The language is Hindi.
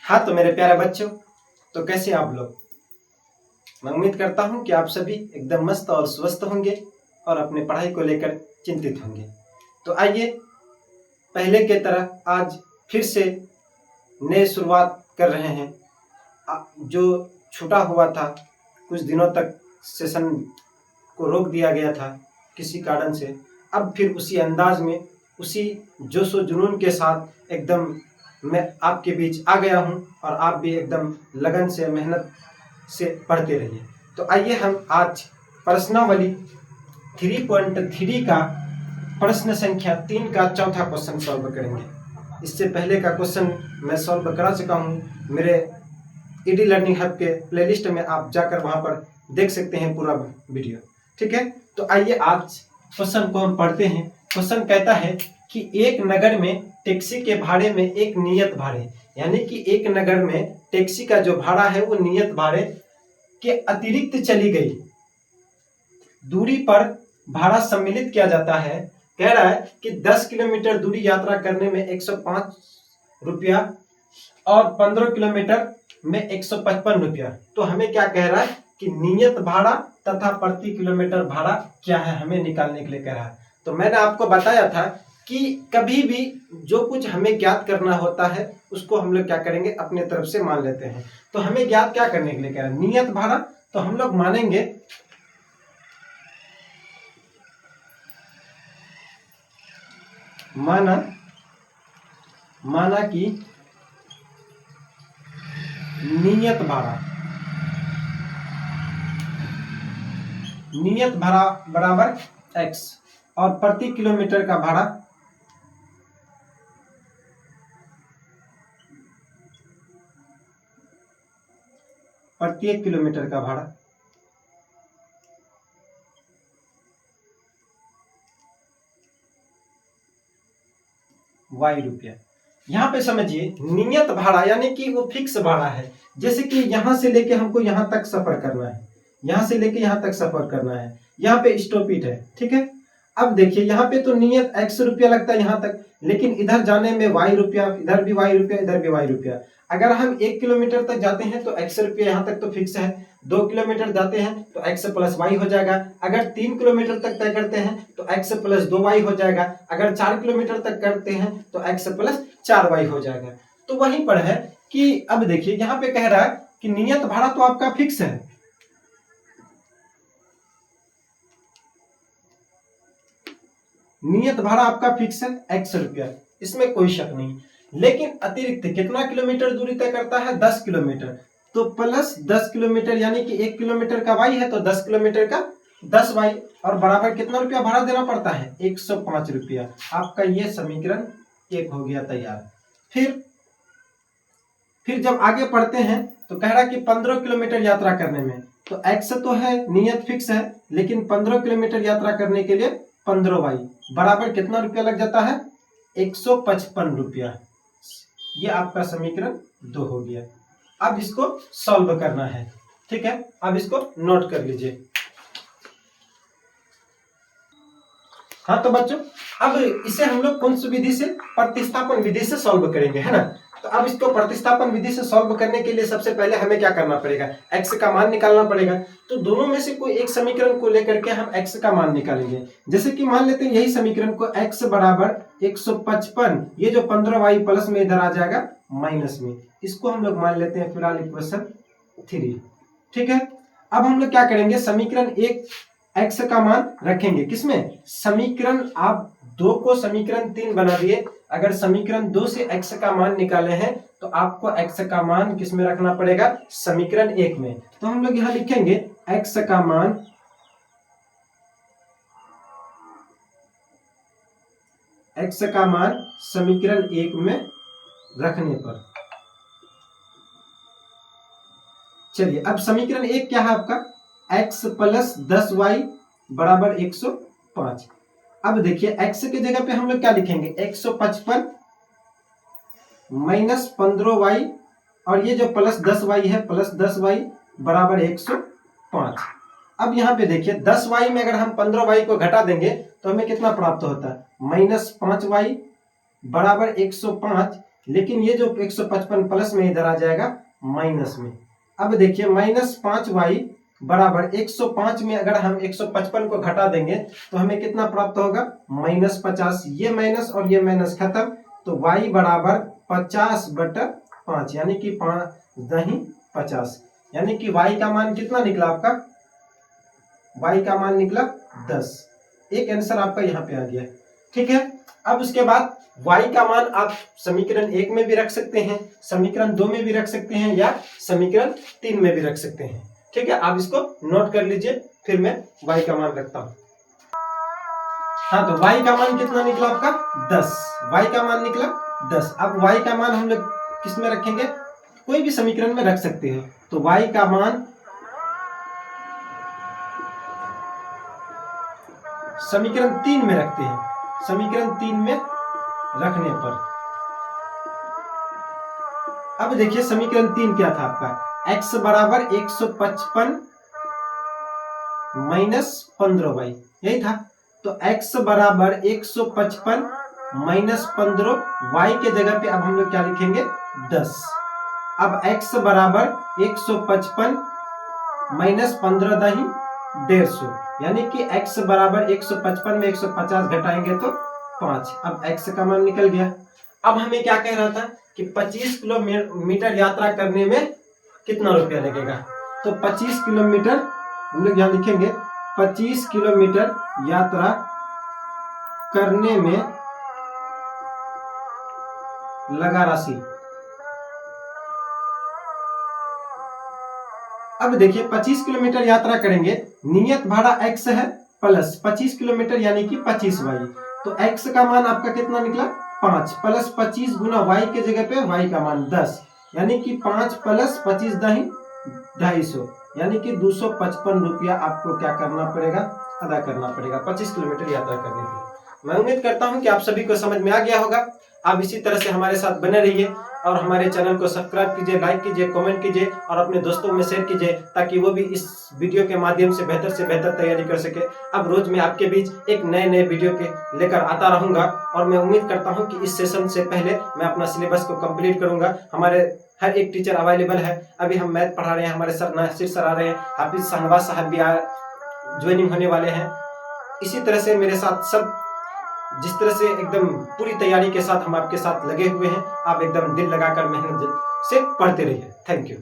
हाँ तो मेरे प्यारे बच्चों, तो कैसे आप लोग। मैं उम्मीद करता हूँ कि आप सभी एकदम मस्त और स्वस्थ होंगे और अपने पढ़ाई को लेकर चिंतित होंगे। तो आइए पहले की तरह आज फिर से नए शुरुआत कर रहे हैं। जो छूटा हुआ था, कुछ दिनों तक सेशन को रोक दिया गया था किसी कारण से, अब फिर उसी अंदाज में, उसी जोश व जुनून के साथ एकदम मैं आपके बीच आ गया हूं और आप भी एकदम लगन से मेहनत से पढ़ते रहिए। तो आइए हम आज प्रश्नावली 3.3 का प्रश्न संख्या 3 का चौथा क्वेश्चन सॉल्व करेंगे। इससे पहले का क्वेश्चन मैं सॉल्व करा चुका हूं। मेरे ईडी लर्निंग हब के प्लेलिस्ट में आप जाकर वहां पर देख सकते हैं पूरा वीडियो। ठीक है, तो आइए आज क्वेश्चन को हम पढ़ते हैं। क्वेश्चन कहता है कि एक नगर में टैक्सी के भाड़े में एक नियत भाड़े, यानी कि एक नगर में टैक्सी का जो भाड़ा है वो नियत भाड़े के अतिरिक्त चली गई दूरी पर भाड़ा सम्मिलित किया जाता है। कह रहा है कि 10 किलोमीटर दूरी यात्रा करने में 105 रुपया और 15 किलोमीटर में 155 रुपया। तो हमें क्या कह रहा है कि नियत भाड़ा तथा प्रति किलोमीटर भाड़ा क्या है, हमें निकालने के लिए कह रहा है। तो मैंने आपको बताया था कि कभी भी जो कुछ हमें ज्ञात करना होता है उसको हम लोग क्या करेंगे, अपने तरफ से मान लेते हैं। तो हमें ज्ञात क्या करने के लिए कह रहा है, नियत भाड़ा। तो हम लोग मानेंगे माना कि नियत भाड़ा बराबर x और प्रति किलोमीटर का भाड़ा प्रत्येक किलोमीटर का भाड़ा y रुपया। यहाँ पे समझिए नियत भाड़ा यानी कि वो फिक्स भाड़ा है। जैसे कि यहां से लेके हमको यहां तक सफर करना है, यहां से लेके यहां तक सफर करना है, यहाँ पे स्टॉपिट है। ठीक है, अब देखिए यहाँ पे तो नियत x रुपया लगता है यहाँ तक, लेकिन इधर जाने में y रुपया, इधर भी y रुपया, इधर भी y रुपया। अगर हम 1 किलोमीटर तक जाते हैं तो x रुपया यहाँ तक तो फिक्स है, 2 किलोमीटर जाते हैं तो x प्लस y हो जाएगा, अगर 3 किलोमीटर तक तय करते हैं तो x प्लस 2y हो जाएगा, अगर 4 किलोमीटर तक करते हैं तो x प्लस 4y हो जाएगा। तो वहीं पर है कि अब देखिए यहाँ पे कह रहा है कि नियत भाड़ा तो आपका फिक्स है, नियत भाड़ा आपका फिक्स है x रुपया, इसमें कोई शक नहीं। लेकिन अतिरिक्त कितना किलोमीटर दूरी तय करता है, 10 किलोमीटर। तो प्लस 10 किलोमीटर यानी कि 1 किलोमीटर का y है तो 10 किलोमीटर का 10y और बराबर कितना रुपया भाड़ा देना पड़ता है, 105 रुपया। आपका ये समीकरण 1 हो गया तैयार। फिर जब आगे पढ़ते हैं तो कह रहा है कि 15 किलोमीटर यात्रा करने में, तो x तो है नियत फिक्स है, लेकिन 15 किलोमीटर यात्रा करने के लिए 15y बराबर कितना रुपया लग जाता है, 155 रुपया। ये आपका समीकरण 2 हो गया। अब इसको सॉल्व करना है। ठीक है, अब इसको नोट कर लीजिए। हाँ तो बच्चों, अब इसे हम लोग कौन सी विधि से, प्रतिस्थापन विधि से सॉल्व करेंगे, है ना। तो अब इसको प्रतिस्थापन विधि से सॉल्व करने के लिए सबसे पहले हमें क्या करना पड़ेगा, x का मान निकालना पड़ेगा। तो दोनों में से कोई एक समीकरण को लेकर के हम x का मान निकालेंगे। जैसे कि मान लेते हैं यही समीकरण को x बराबर 155, ये जो 15y प्लस में इधर आ जाएगा माइनस में, इसको हम लोग मान लेते हैं फिलहाल इक्वेशन 3। ठीक है, अब हम लोग क्या करेंगे, समीकरण 1 x का मान रखेंगे किसमें, समीकरण आप 2 को समीकरण 3 बना दिए। अगर समीकरण 2 से x का मान निकाले हैं तो आपको x का मान किसमें रखना पड़ेगा, समीकरण 1 में। तो हम लोग यहां लिखेंगे x का मान समीकरण 1 में रखने पर। चलिए, अब समीकरण 1 क्या है आपका, x प्लस 10y बराबर 105। अब देखिए x की जगह पे हम लोग क्या लिखेंगे, 155 माइनस 15y और ये जो प्लस 10y है, प्लस 10y बराबर 105। अब यहाँ पे देखिए 10y में अगर हम 15y को घटा देंगे तो हमें कितना प्राप्त होता है, माइनस 5y बराबर 105। लेकिन ये जो 155 प्लस में इधर आ जाएगा माइनस में। अब देखिए -5y बराबर 105 में अगर हम 155 को घटा देंगे तो हमें कितना प्राप्त होगा, -50। ये माइनस और ये माइनस खत्म, तो y बराबर 50/5 यानी कि 5×50, यानी कि y का मान कितना निकला आपका, y का मान निकला 10। एक आंसर आपका यहाँ पे आ गया, ठीक है। अब उसके बाद y का मान आप समीकरण 1 में भी रख सकते हैं, समीकरण 2 में भी रख सकते हैं, या समीकरण 3 में भी रख सकते हैं, ठीक है। आप इसको नोट कर लीजिए, फिर मैं y का मान रखता हूं। हाँ, तो y का मान कितना निकला आपका 10, y का मान निकला 10। अब y का मान हम लोग किस में रखेंगे, कोई भी समीकरण में रख सकते हैं। तो y का मान समीकरण 3 में रखते हैं, समीकरण 3 में रखने पर अब देखिए समीकरण 3 क्या था आपका, x बराबर 155 माइनस 15y, यही था। तो x बराबर 155 माइनस 15y के जगह पे अब हम लोग क्या लिखेंगे, 10। अब x बराबर 155 माइनस 15 दही 150, यानी कि x बराबर 155 में 150 घटाएंगे तो 5। अब x का मान निकल गया। अब हमें क्या कह रहा था कि 25 किलोमीटर यात्रा करने में कितना रुपया लगेगा, तो 25 किलोमीटर हम लोग यहाँ लिखेंगे, 25 किलोमीटर यात्रा करने में लगा राशि। अब देखिए 25 किलोमीटर यात्रा करेंगे, नियत भाड़ा x है प्लस 25 किलोमीटर यानी कि 25y, तो x का मान आपका कितना निकला 5 प्लस 25 गुना y के जगह पे y का मान 10, यानी कि 5 प्लस 25 दही 250, यानी कि 255 रुपया आपको क्या करना पड़ेगा, अदा करना पड़ेगा 25 किलोमीटर यात्रा करने के लिए। मैं उम्मीद करता हूं कि आप सभी को समझ में आ गया होगा। आप इसी तरह से हमारे साथ बने रहिए और हमारे चैनल को सब्सक्राइब कीजिए, लाइक कीजिए, कमेंट कीजिए और अपने दोस्तों में शेयर कीजिए, ताकि वो भी इस वीडियो के माध्यम से बेहतर तैयारी कर सके। अब रोज मैं आपके बीच एक नए वीडियो के लेकर आता रहूंगा और मैं उम्मीद करता हूं कि इस सेशन से पहले मैं अपना सिलेबस को कंप्लीट करूंगा। हमारे हर एक टीचर अवेलेबल है। अभी हम मैथ पढ़ा रहे हैं, हमारे सर नासिर सर आ रहे हैं, हाफिज शाहनवाज साहब भी ज्वाइनिंग होने वाले हैं। इसी तरह से मेरे साथ सब जिस तरह से एकदम पूरी तैयारी के साथ हम आपके साथ लगे हुए हैं, आप एकदम दिल लगाकर मेहनत से पढ़ते रहिए। Thank you.